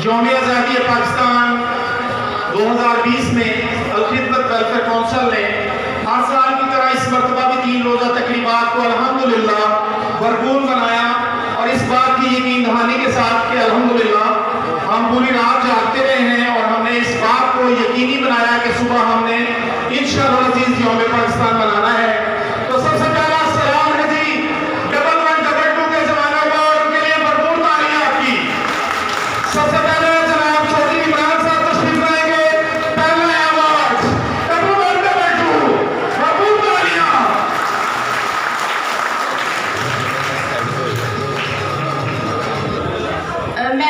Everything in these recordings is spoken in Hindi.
यौम आज़ादी पाकिस्तान 2020 में अल-खिदमत वेलफेयर काउंसिल ने हर साल की तरह इस मरतबा भी 3 रोज़ा तकरीबात को अल्हम्दुलिल्लाह भरपूर बनाया और इस बात की यकीन दहानी के साथ कि अल्हम्दुलिल्लाह हम पूरी रात जागते रहे हैं और हमने इस बात को यकीनी बनाया कि सुबह हमने इंशाअल्लाह अज़ीज़ यौम पाकिस्तान मनाना है। तो सबसे पहला सलाम है जी 1112 के जमाने का, उनके लिए भरपूर तालियां आपकी। सबसे पहले जनाब चौधरी इमरान साहब तशरीफ लाएंगे, पहला अवार्ड 1112 भरपूर तालियां। मैं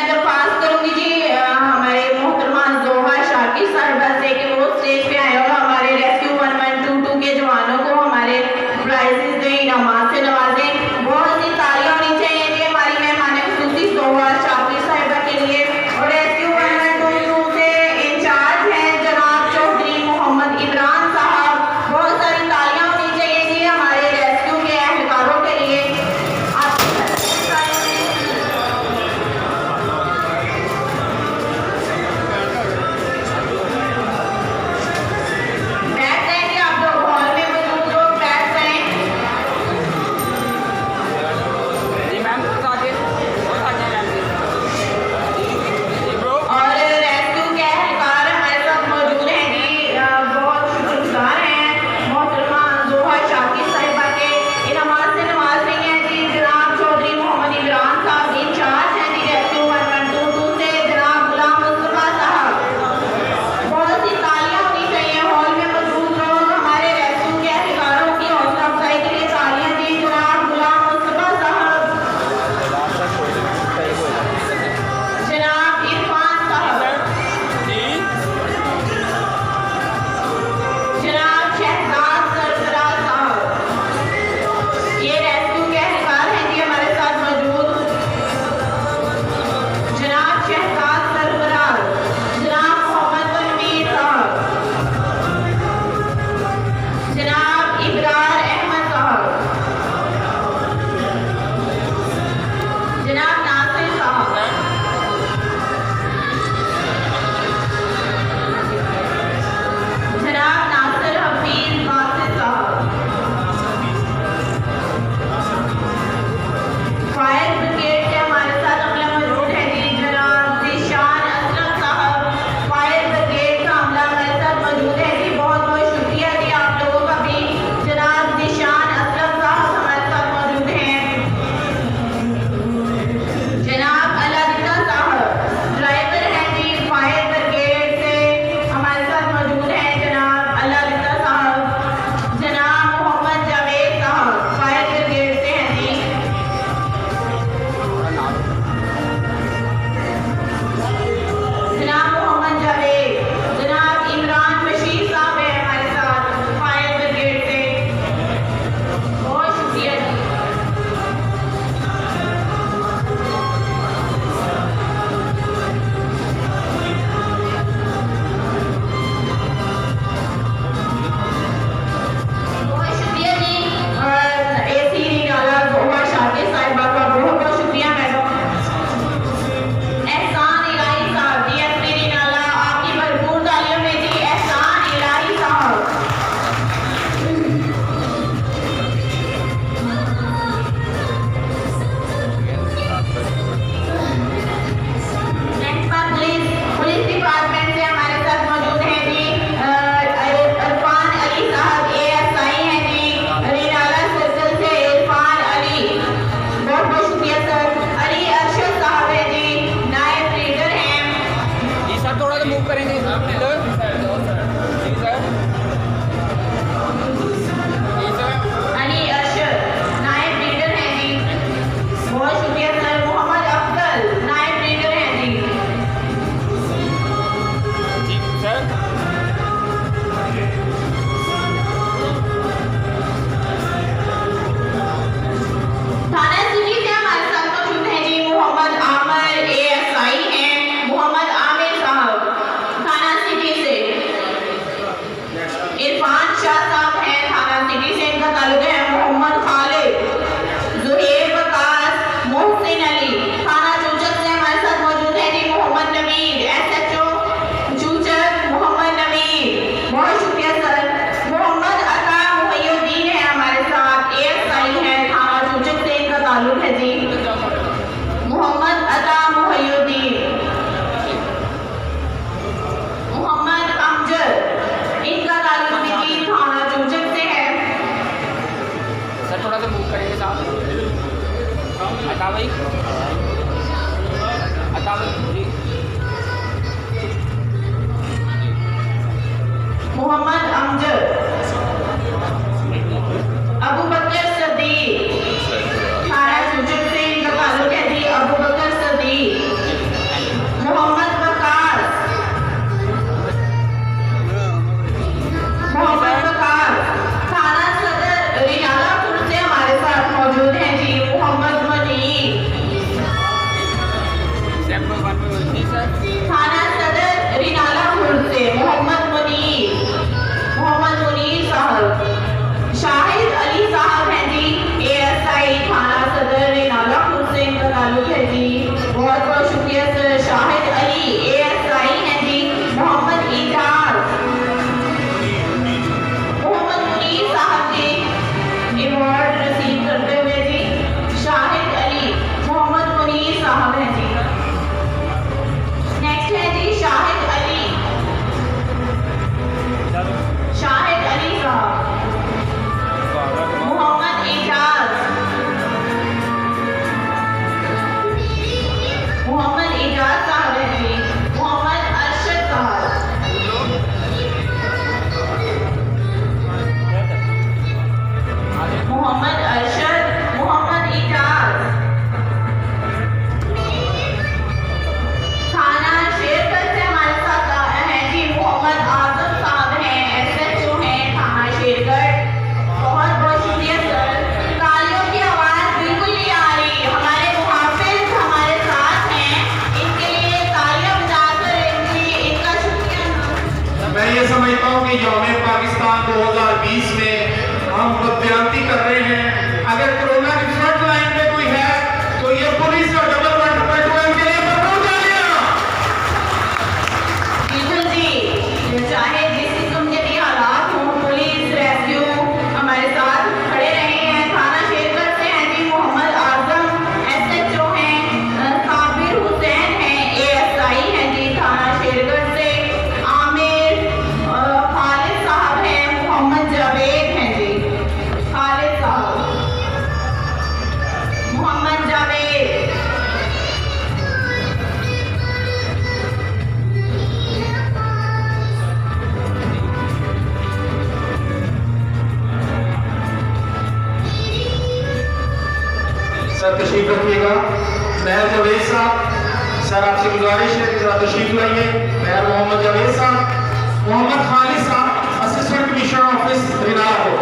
मोहम्मद अता मुहय्युद्दीन, मोहम्मद अमजद, इनका ताल्लुक भी थाना चुंचक से है। सर थोड़ा सा मूव करेंगे साहब। अता भाई, अता भाई जी। मोहम्मद अमजद, अबू बकर सदीक, थाना चुंचक से इनका ताल्लुक है जी। अबू बकर सदीक, मोहम्मद वकार, थाना सदर रियालापुर से हमारे साथ मौजूद हैं जी। मोहम्मद मुनीर, जी सर। थाना सदर रियालापुर से मोहम्मद मुनीर साहब। शाहिद अली साहब हैं जी, ASI थाना सदर रियालापुर से इनका ताल्लुक है जी। बहुत बहुत शुक्रिया सर। शाहिद अली ASI हैं जी। मोहम्मद इजाज, मोहम्मद मुनीर साहब जी अवार्ड रिसीव करते हुए जी। शाहिद अली, मोहम्मद मुनीर साहब हैं जी। नेक्स्ट है जी शाहिद अली साहब। मोहम्मद इजाज, साहब हैं जी। मोहम्मद अरशद साहब, मोहम्मद अरशद, मोहम्मद इजाज। थाना शेरगढ़ से हमारे साथ हैं जी। मोहम्मद आजम साहब हैं, SHO हैं थाना शेरगढ़। बहुत बहुत शुक्रिया सर। तालियों की आवाज बिल्कुल नहीं आ रही। हमारे मुहाफिज हमारे साथ हैं, इनके लिए तालियां बजाकर इनका शुक्रिया। मैं ये समझता हूँ कि यौम पाकिस्तान 2020 में हम बदयांती कर रहे हैं। अगर कोरोना की फ्रंट लाइन पे कोई है तो ये पुलिस और डबल पेट्रोल के लिए भरपूर तालियां। बिल्कुल जी, चाहे जिस किस्म के भी हालात हों, पुलिस रेस्क्यू हमारे साथ खड़े रहे हैं। थाना शेरगढ़ से हैं जी। मोहम्मद आजम, SHO हैं। साबिर हुसैन हैं, ASI हैं जी थाना शेरगढ़ से। आमिर खालिद साहब हैं। मोहम्मद जावेद हैं जी। खालिद साहब, मोहम्मद जावेद, सर तशरीफ रखिएगा। महर जावेद साहब, सर आपसे गुजारिश है कि जरा तशरीफ लाइए। महर मोहम्मद जावेद साहब। मोहम्मद खालिद साहब, असिस्टेंट कमिश्नर ऑफिस रिनालपुर।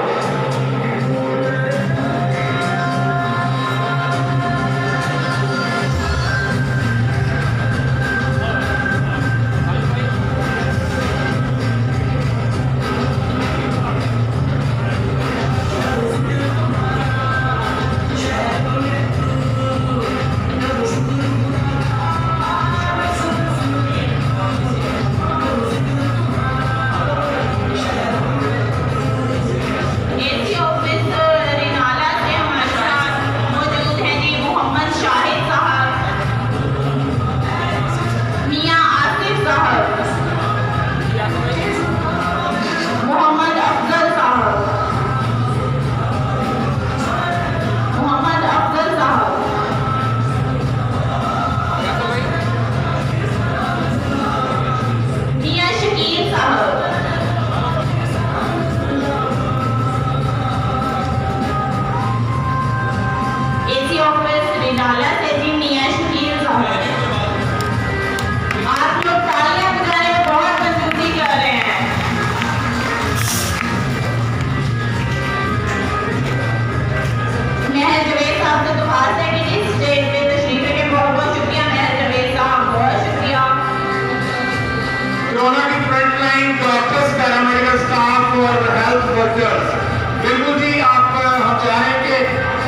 बिल्कुल जी, आप हम चाहें कि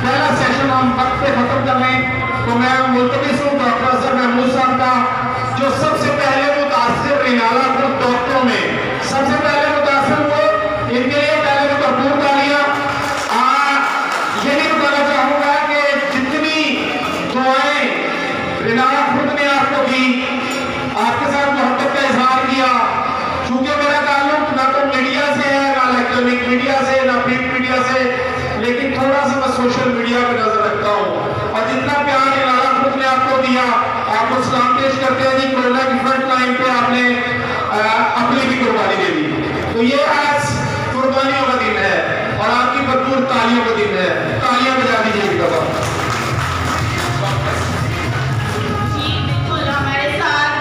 पहला सेशन हम वक्त पे खत्म कर लें, तो मैं मुल्तमिस हूँ डॉक्टर अजहर महमूद साहब का, जो सबसे पहले मुतासिर रिनालापुर डॉक्टरों में सबसे पहले मुतासिर हुए, इनके लिए पहले तो भरपूर तालियां। ये भी बताना चाहूंगा कि जितनी दुआएं रिनाया खुद ने आपको की, आपके साथ मोहब्बत का इजहार किया। चूंकि मेरा ताल्लुक ना तो मीडिया से है, ना इलेक्ट्रॉनिक मीडिया से, ना प्रिंट मीडिया से, लेकिन थोड़ा सा मैं सोशल मीडिया पे नजर रखता हूँ। और जितना प्यार रिनाया खुद ने आपको दिया, आपको सलाम पेश करते हैं जी। कोरोना की फ्रंट लाइन पे आपने अपनी भी कुर्बानी दे दी। तो ये आज कुर्बानियों का दिन है और आपकी भरपूर तालियों का दिन है। तालियां बजा दीजिए एक दफा। जी बिल्कुल, हमारे साथ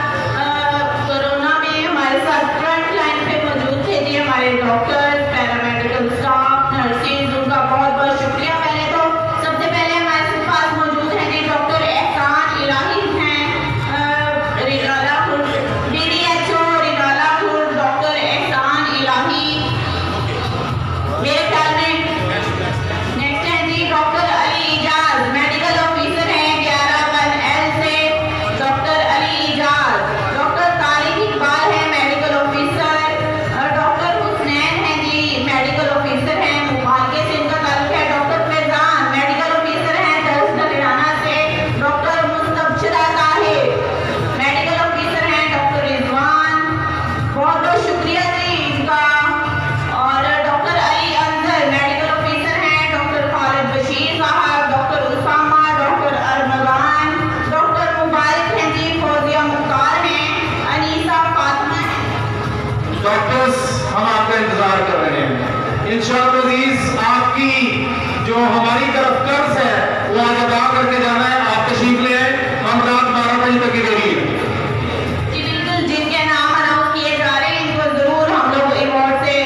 कोरोना में हमारे साथ फ्रंट लाइन पे मौजूद थे जी हमारे डॉक्टर, पैरामेडिकल स्टाफ, नर्सेज, उनका बहुत बहुत शुक्रिया। पहले तो सबसे पहले हमारे पास मौजूद हैं जी डॉक्टर एहसान इलाही हैं, रिनाला खुर्द, DDHO रिनाला खुर्द, डॉक्टर एहसान इलाही। मेरे ख्याल में नेक्स्ट है जी doctor Ali Ijaz, medical officer हैं 11-1L से डॉक्टर अली इजाज। डॉक्टर तारिक इकबाल है मेडिकल ऑफिसर, डॉक्टर हुसनैन हैं जी मेडिकल ऑफिसर हैं, मुबालके से इनका ताल्लुक है। डॉक्टर फैजान मेडिकल ऑफिसर हैं दर्स नगराना से। डॉक्टर मुस्तबशरा ताहिर मेडिकल ऑफिसर हैं। डॉक्टर रिजवान, बहुत बहुत शुक्रिया जी इनका। और doctor Ali Anjar medical officer हैं। डॉक्टर खालिद बशीर साहब, डॉक्टर उसामा, डॉक्टर अरमगान, डॉक्टर मुबारक हैं जी, फौजिया मुख्तार हैं, अनीसा फातिमा हैं। डॉक्टर्स हम आपका इंतजार कर रहे हैं। इंशाअल्लाह अजीज आपकी जो हमारी तरफ कर्ज है वो आज अदा करके जाना है। आप तशरीफ ले आए, हम रात 12 बजे तक इधर ही हैं। जी बिल्कुल, जिनके नाम अनाउंस किए जा रहे हैं इनको जरूर हम लोग अवार्ड से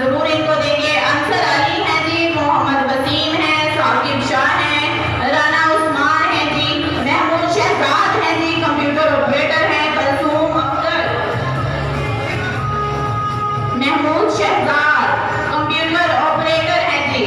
जरूर इनको देंगे। अंसर अली हैं जी, मोहम्मद वसीम हैं, साकिब शाह हैं, राना उस्मान हैं जी, महमूद शहजाद हैं जी, कंप्यूटर ऑपरेटर हैं, कलसूम अख्तर, महमूद शहजाद कंप्यूटर ऑपरेटर हैं जी,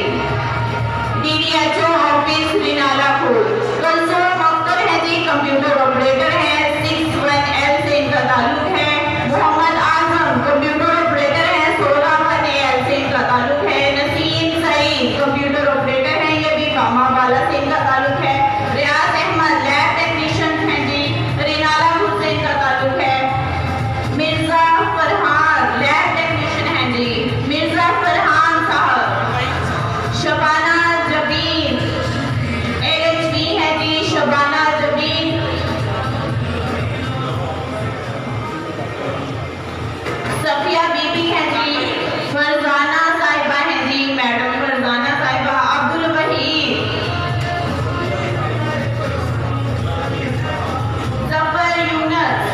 DDHO ऑफिस रिनाला खुर्द। कलसूम अख्तर हैं जी, कंप्यूटर ऑपरेटर हैं, 6-1L से इनका ताल्लुक है। मोहम्मद आजम कंप्यूटर ऑपरेटर हैं, 16-1AL से इनका ताल्लुक है। नसीम सईद कंप्यूटर ऑपरेटर हैं, ये भी कामाबाला से इनका ताल्लुक है। रियाज अहमद लैब टेक्नीशियन हैं जी, रिनाला खुर्द से इनका ताल्लुक है। मिर्जा फरहान लैब टेक्नीशियन हैं जी, मिर्जा फरहान साहब। शबाना जबीन LHB है जी, शबाना जबीन। सफिया बीबी है जी, फरजाना साहिबा है जी, मैडम फरजाना साहिबा। अब्दुल वहीद, जफर यूनस,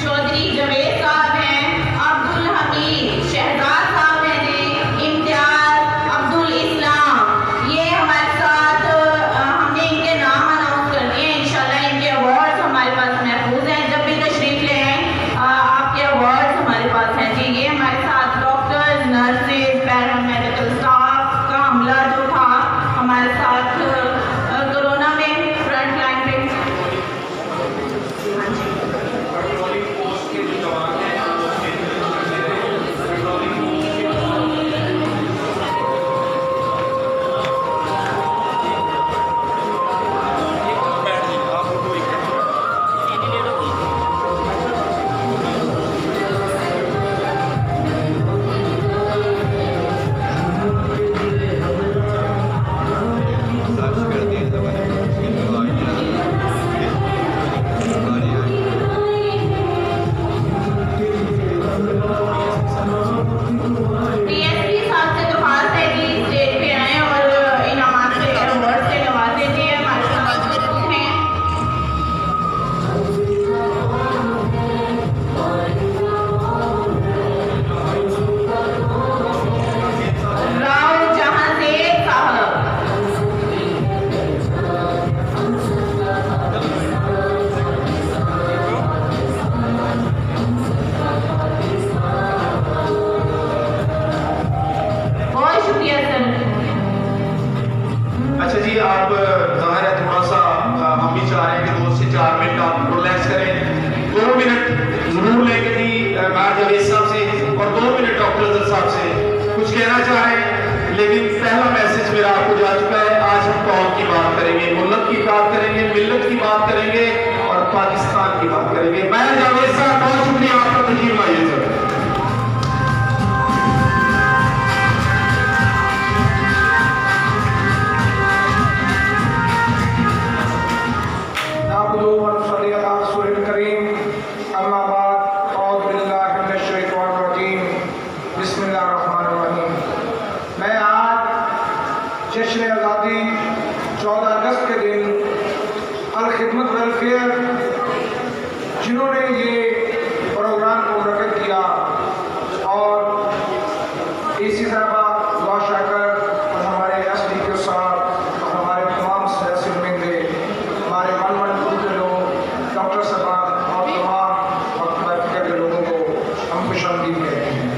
चौधरी जवेद साहब हैं, अब्दुल हमीद, शहजाद साहब हैं जी, इम्तियाज, अब्दुल इस्लाम। ये हमारे साथ हमने इनके नाम अनाउंस कर दिए। इंशाल्लाह इनके अवार्ड्स हमारे पास महफूज हैं, जब भी तशरीफ ले आए आपके अवार्ड्स हमारे पास हैं जी। ये हमारे साथ डॉक्टर्स, नर्सेज, पैरामेडिकल स्टाफ का हमला जो था हमारे साथ कोरोना में फ्रंट लाइन पे। हाँ जी DSP साहब से दरख्वास्त है जी, स्टेज पे आए और इनामात से अवार्ड से नवाजे जी हमारे साथ मौजूद हैं। राव जहांजेब साहब, बहुत शुक्रिया सर। अच्छा जी, आप जाहिर है थोड़ा सा हम भी चाह रहे हैं कि 2 से 4 मिनट आप रिलैक्स करें। 2 मिनट जरूर लेंगे जी मैं जावेद साहब से और 2 मिनट डॉक्टर अजहर साहब से कुछ कहना चाह रहे हैं, लेकिन पहला मैसेज मेरा आपको जा चुका है। आज हम कौम की बात करेंगे, मुल्क की बात करेंगे, मिल्लत की बात करेंगे और पाकिस्तान की बात करेंगे। मैं जावेद साहब, बहुत शुक्रिया आपका, तशरीफ लाइए सर। मैं आज जश्न आज़ादी 14 अगस्त के दिन अल खिदमत वेलफेयर जिन्होंने ये प्रोग्राम को मुनक़िद किया और AC साहबा, दुआ शाकर और हमारे SDQ साहब और हमारे तमाम सियासी नुमाइंदे, हमारे मन ग्रुप के लोग, डॉक्टर साहब और तमाम वक्त के लोगों को हम खुशामदीद कहते हैं।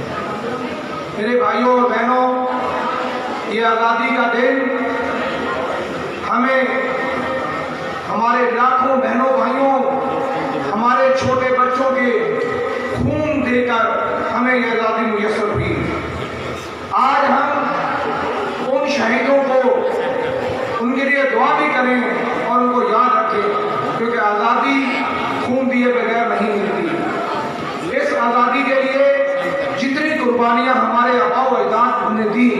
मेरे भाइयों और बहनों, ये आज़ादी का दिन हमें हमारे लाखों बहनों भाइयों, हमारे छोटे बच्चों के खून देकर हमें ये आज़ादी मुयस्सर हुई। आज हम उन शहीदों को उनके लिए दुआ भी करें और उनको याद रखें, क्योंकि आज़ादी खून दिए बगैर नहीं मिलती। इस आज़ादी के लिए जितनी कुर्बानियाँ हमारे आबा व अजदाद ने दी,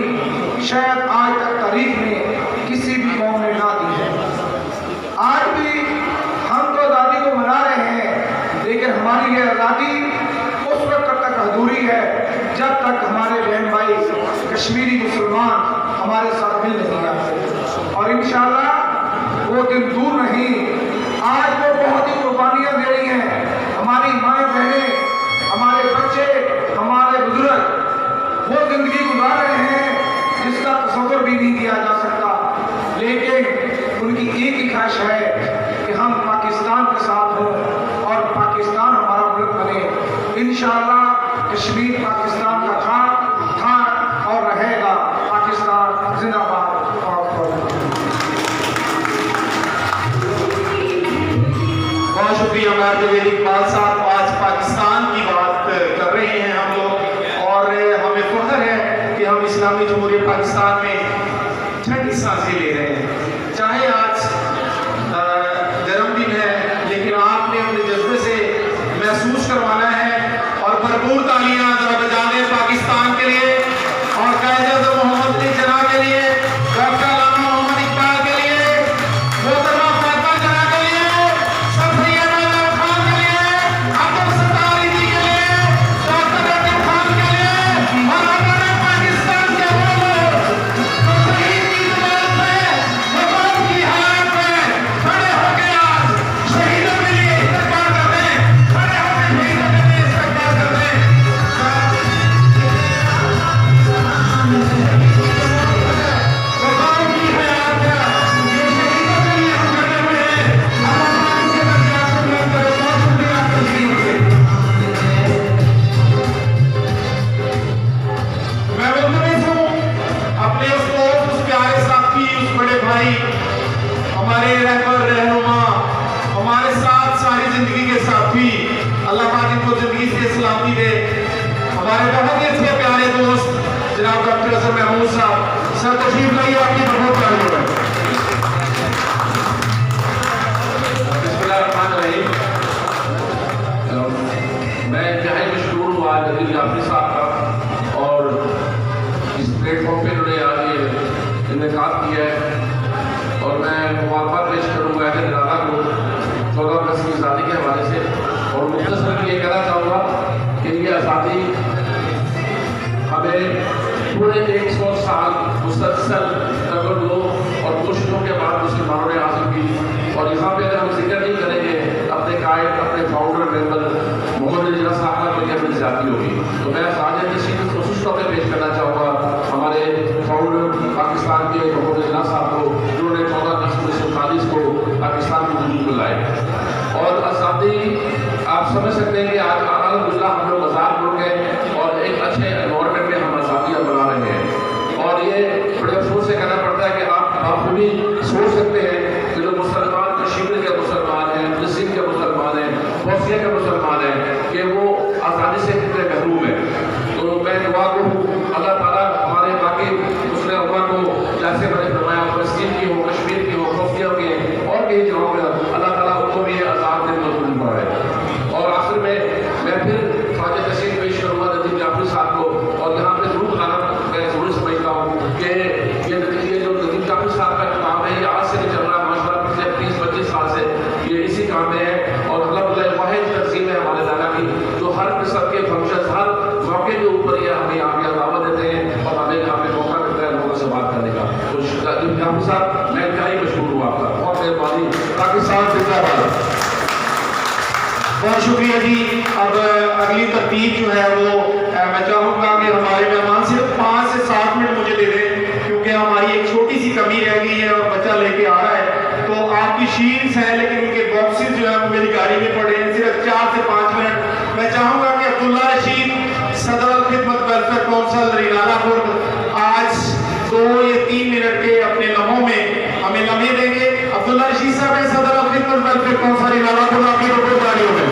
शायद आज तक तारीख में किसी भी कौम ने ना दी है। आज भी हम तो आज़ादी को मना रहे हैं, लेकिन हमारी ये आज़ादी उस वक्त तक अधूरी है जब तक हमारे बहन भाई कश्मीरी मुसलमान हमारे साथ मिल नहीं आते। और इंशाअल्लाह वो दिन दूर नहीं। आज वो बहुत ही कुर्बानियाँ दे रही हैं, हमारी माएँ बहनें, हमारे बच्चे, हमारे बुजुर्ग वो जिंदगी गुजार रहे हैं जिसका तसव्वुर भी नहीं किया जा सकता। लेकिन उनकी एक ही ख्वाहिश है कि हम पाकिस्तान के साथ हों और पाकिस्तान हमारा मुल्क बने। इंशाअल्लाह कश्मीर पाकिस्तान का था और रहेगा। पाकिस्तान जिंदाबाद। बहुत शुक्रिया महमूद इकबाल साहब। आज पाकिस्तान की बात कर रहे हैं हम लोग और हमें फख्र है कि हम इस्लामी जमहूरियत पाकिस्तान में ठंडी सांसें ले रहे हैं। चाहे आज गर्म दिन है, लेकिन आपने अपने जज्बे से महसूस करवाना है और भरपूर तालियां जरा बजाने पाकिस्तान के लिए और कायद-ए-आज़म मोहम्मद अली जना के लिए, डॉक्टर अल्लामा मोहम्मद इकबाल के लिए, मोहतरमा फातिमा जना के लिए, सर सैयद अहमद खान के लिए, अब्दुल सत्तार जी के लिए, डॉक्टर रकीब खान के लिए और हमारे पाकिस्तान के लोगों तो शहीद की जुबान पे, मौत की हालत में खड़े होकर आज शहीदों के लिए इस्तक़बाल करते हैं, खड़े होकर शहीदों के लिए इस्तक़बाल करते हैं। हमारे रहबर रहनुमा, हमारे साथ सारी जिंदगी के साथी, अल्लाह पाक इनको जिंदगी से सलामती दे। हमारे बहुत ही अच्छे प्यारे दोस्त जनाब डॉक्टर अजहर महमूद साहब, सर तशरीफ लाइए, आपकी बहुत तारीफ है। मैं इंतहाई मशहूर हूँ आज नदीर जाफरी साहब का, और इस प्लेटफॉर्म पे उन्होंने आज ये इनेकाद किया है और मैं मुबारकबाद पेश करूँगा ऐसे निराला को 14 अगस्त की आज़ादी के हवाले से। और मुख्तसर ये कहना चाहूँगा कि ये आज़ादी हमें पूरे 100 साल मुसलसल तगड़ लो और कोशिशों के बाद मुसलमानों ने हासिल की। और यहाँ पे अगर हम जिक्र नहीं करेंगे अपने कायद, अपने फाउंडर मेंबर मोहम्मद अली जना साहब की अपनी जाती होगी, तो मैं साजिद नशीद कोशिश पे पेश करना चाहूँगा हमारे फाउंडर पाकिस्तान के मोहम्मद अली जना साहब को, जिन्होंने 14 अगस्त 1940 को पाकिस्तान की वजूद में लाए। और आज़ादी आप समझ सकते हैं कि आज अल्हम्दुलिल्लाह हम लोग आज़ाद मुल्क हैं और एक अच्छे एनवायरनमेंट में हम आज़ादियाँ बना रहे हैं। और ये बड़े अफसोस से कहना पड़ता है कि आप भी सोच सकते हैं कि जो मुसलमान कश्मीर के मुसलमान हैं, फिलिस्तीन के मुसलमान हैं, बosnia के मुसलमान हैं, कि वो आज़ादी से कितने महरूम हैं। तो मैं दुआ को अल्लाह ताला हमारे बाकी मुस्लिम उम्मत को जैसे मैंने फरमाया फिलिस्तीन की हो, कश्मीर की हो, bosnia की और कई जगहों पर अल्लाह जिंदाबाद। बहुत शुक्रिया जी। अब अगली तरतीब जो है वो मैं चाहूँगा कि हमारे मेहमान सिर्फ 5 से 7 मिनट मुझे दे दें, क्योंकि हमारी एक छोटी सी कमी रह गई है और बच्चा लेके आ रहा है। तो आपकी शील्ड्स हैं लेकिन उनके बॉक्सेस जो है वो मेरी गाड़ी में पड़े हैं। सिर्फ 4 से 5 मिनट मैं चाहूँगा कि अब्दुल्ला रशीद, सदर खिदमत वेलफेयर काउंसिल रिनालापुर, आज 2 या 3 मिनट के अपने लम्हों में हमें लम्हे देंगे। अब्दुल्ला रशीद साहब है, सदर खिदमत वेलफेयर काउंसिल रिनालापुर, आपकी रिपोर्टदारियों में।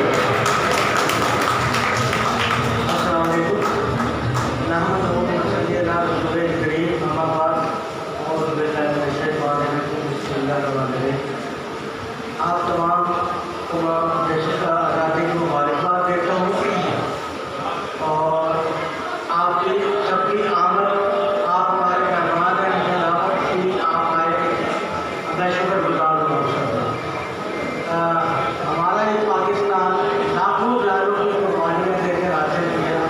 आप तमाम देश का आज़ादी की मुबारकबाद देता हूँ और आपकी सबकी आमद, आप हमारे मेहमान हैं, की आप आए, मैं शुक्रगुजार हूँ। हमारा ये पाकिस्तान लाखों जानों की कुर्बानियाँ देकर हासिल किया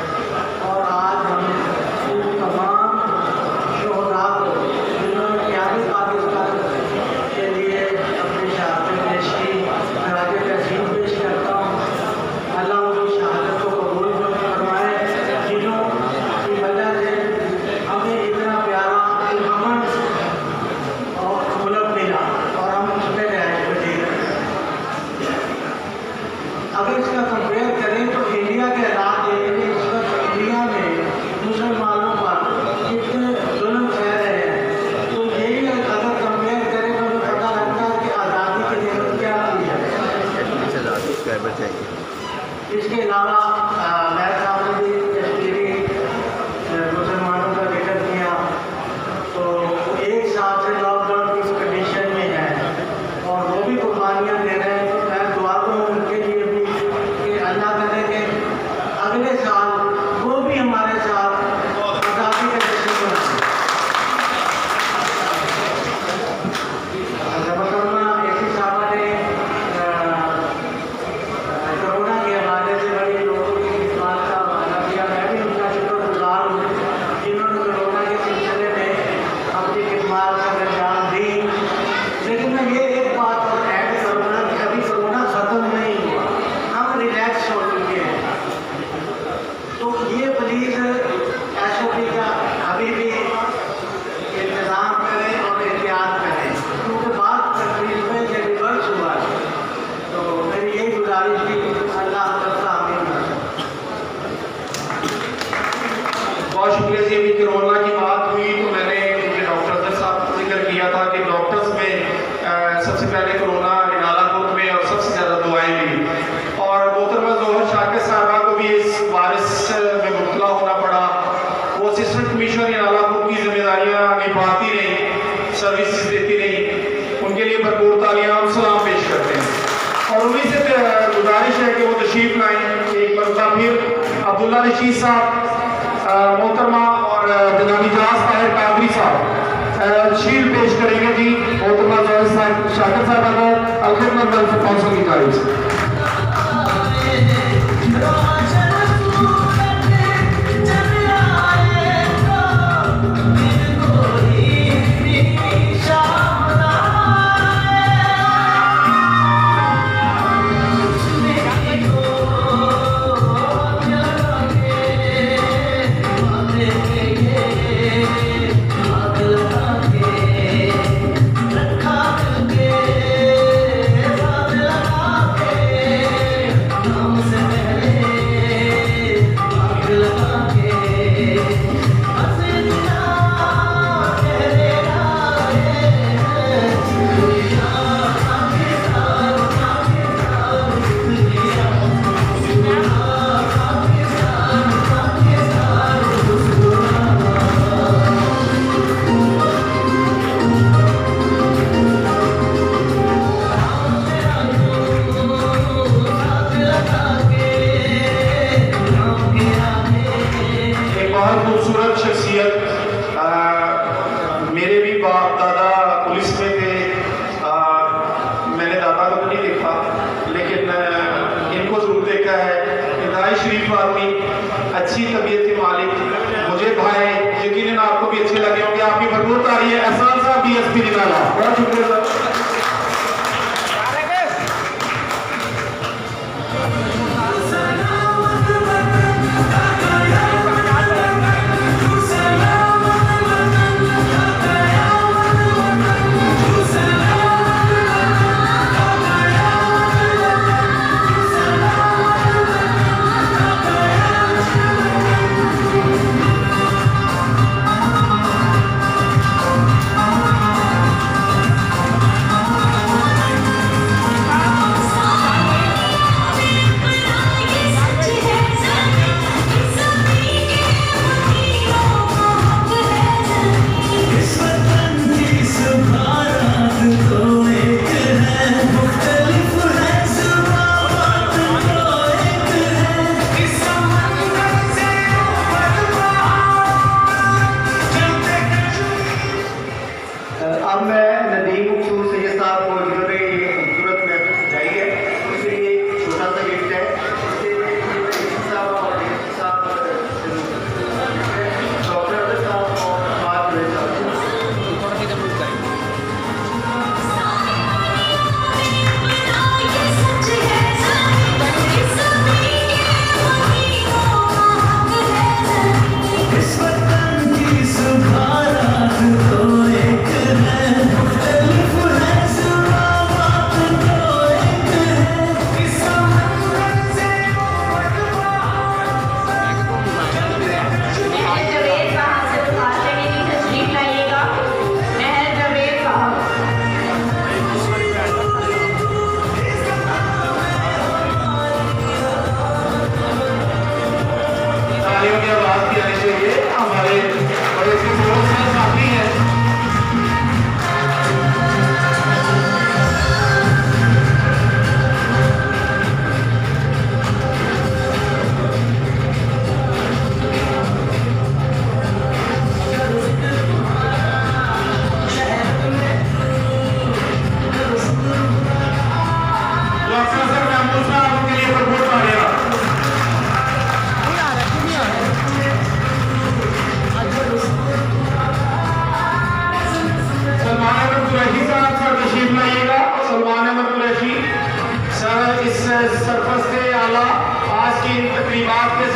और आज हम इन तमाम शोहदा को, जिन्होंने क़यामी पाकिस्तान के लिए अपनी शहादत पेश की, खराज तहसीन पेश करता हूँ। अल्लाह उनकी शहादत को कबूल फरमाए, जिन्हों की वजह से हमें इतना प्यारा अमन और मुल्क मिला और हम उसमें रहने पजीर हैं। अगर इसका कंपेयर करें तो इंडिया के हालात देखेंगे, इस वक्त इंडिया में मुसलमानों पर कितने जुल्म सह रहे हैं, तो यही अगर कंपेयर करें तो हमें पता लगता है कि आज़ादी की नेमत क्या की है। इसके अलावा मैं साहब ने भी कश्मीरी मुसलमानों का जिक्र किया, तो 1 साल से लॉकडाउन की कंडीशन में है और वो भी कुर्बानियाँ दे रहे हैं। तो मैं दुआ करूँ उनके लिए भी कि अल्लाह करे कि अगले साल वो भी हमारे साथ आज़ादी के जश्न मनाएं। जबरदस्ता ऐसी साहबा ने कोरोना के हवाले से बड़ी लोगों की खिदमत का हवाला किया। मैं भी उनका शुक्रगुजार हूँ, जिन्होंने कोरोना के सिलसिले में अपनी खिदमत का अंजाम दी। लेकिन मैं ये एक बात और ऐड करूँगा कि अभी कोरोना ख़त्म नहीं हुआ, हम रिलैक्स हो चुके हैं। तो ये प्लीज़ SOP का अभी भी इंतज़ाम करें और एहतियात करें, क्योंकि बात तकलीफ में ये रिवर्स हुआ है। तो मेरी यही गुजारिश थी, अल्लाह तआला आमीन। बहुत शुक्रिया जी। अभी कोरोना की बात हुई तो मैंने क्योंकि डॉक्टर साहब को जिक्र किया था कि डॉक्टर्स में सबसे पहले कोरोना रिनालापुर में और सबसे ज़्यादा दुआएं मिली, और मोहतरमा जोहर शाकिर साहबा को भी इस वायरस में मुब्तला होना पड़ा। वो असिस्टेंट कमिश्नर रिनालापुर की जिम्मेदारियाँ निभाती रही, सर्विसेज देती रही, उनके लिए भरपूर तालियां और सलाम पेश करते हैं। और उन्हीं से गुजारिश है कि वो तशरीफ लाएँ। एक मरतबा फिर अब्दुल्ला रशीद साहब, मोहतरमा और जनाब इजाज़ ताहिर कादरी साहब शील्ड पेश करेंगे जी। मोहतरमा जोहर शाकिर साहब को अल-खिदमत वेलफेयर काउंसिल की जानिब से। अच्छी तबीयत के मालिक मुझे भाई यकीनन आपको भी अच्छे लगे होंगे। आपकी भरपूर तारीफ है एहसान साहब DSP निकाला। बहुत शुक्रिया सर।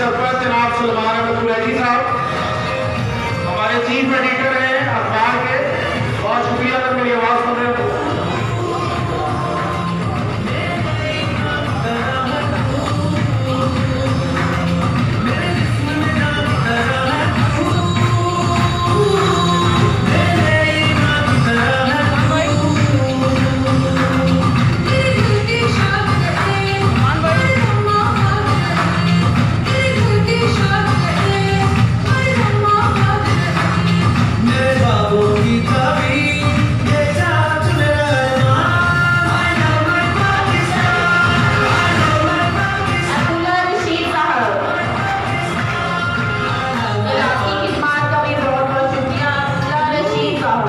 सरपंच जनाब सलमान अहमद कुरैशी साहब, हमारे चीफ एडिटर हैं अखबार के, बहुत शुक्रिया अगर मेरी आवाज़ सुन रहे हो। अब्दुल्ला रशीद साहब, कल आपकी खिदमत का भी बहुत बहुत शुक्रिया। अब्दुल्ला रशीद साहब,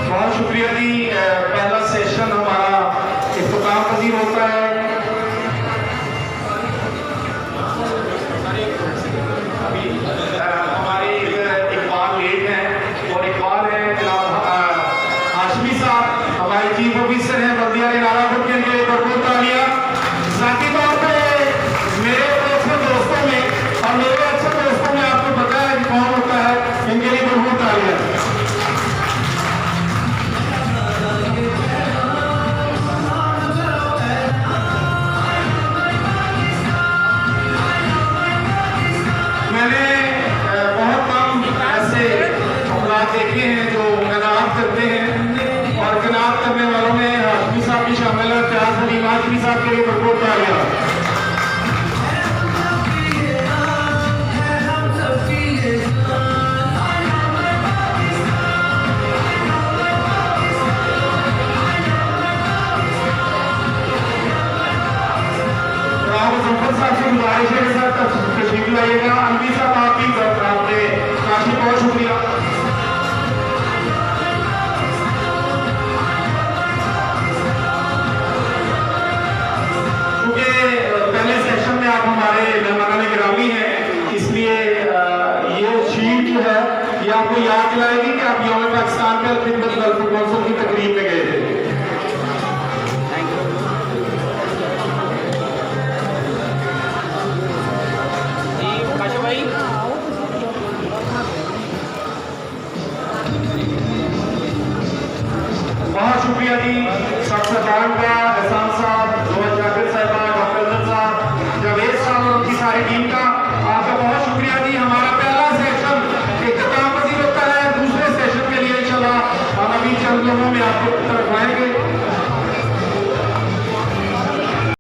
बहुत शुक्रिया जी। पहला सेशन हमारा इख्तिताम पजीर होता है। हमारे इकबाल लेट हैं और इकबाल है जनाब हाशमी साहब, हमारे चीफ ऑफिसर हैं बल्दिया नारापुर के लिए भरपूर तालियां। साथी तौर पे मेरे अक्सर दोस्तों में और मेरे अक्सर दोस्तों में आपको पता है कि कौन होता है, इनके लिए भरपूर तालियां। मैंने बहुत कम ऐसे अफराद देखे हैं जो कनात करते हैं, और कनात करने वालों में हाशमी साहब भी शामिल है। प्याज सलीम हाशमी साहब के लिए भरपूर तालियां। राहुल मुजफ्फर साहब से गुजारिश है कि सर तशरीफ लाइएगा। अनवी साहब आप भी आपने काफी बहुत शुक्रिया। क्योंकि पहले सेशन में आप हमारे मेहमान गिरामी हैं, इसलिए ये शीट जो है ये आपको याद दिलाएगी कि आप यौम पाकिस्तान पे खिदमत गल्फ कौंसिल की तकरीब में गए थे। बहुत शुक्रिया जी सब सरदारान का।